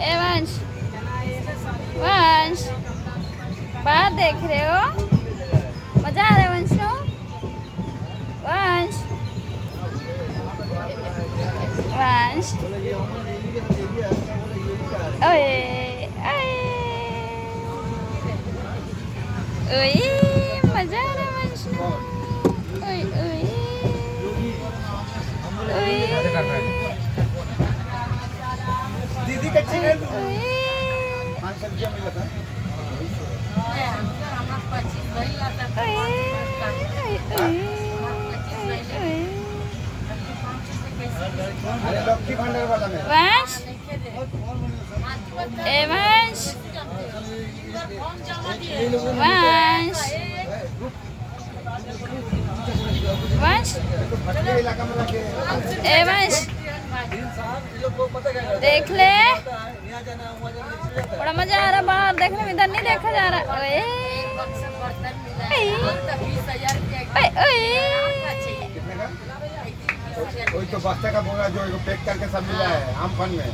ए वंश, वंश बाहर देख रहे हो? मजा आ रहा है वंश को? वंश, वंश, ओए ओए ओए, मजा आ रहा है वंश को। ओए ओए ओए दीदी का चिकन ओए। 5 सब्जियां मिला था। अरे लक्की भंडार वाला में वंश, ए वंश, वंश, वंश, भटके इलाका में रखे ए वंश, देख ले, बड़ा मजा आ रहा बाहर देखने में, इधर नहीं देखा जा रहा। ओए ओए ओए। कितने का? वही तो बस्ता का बोला जो पैक करके सब मिला है आम फन में।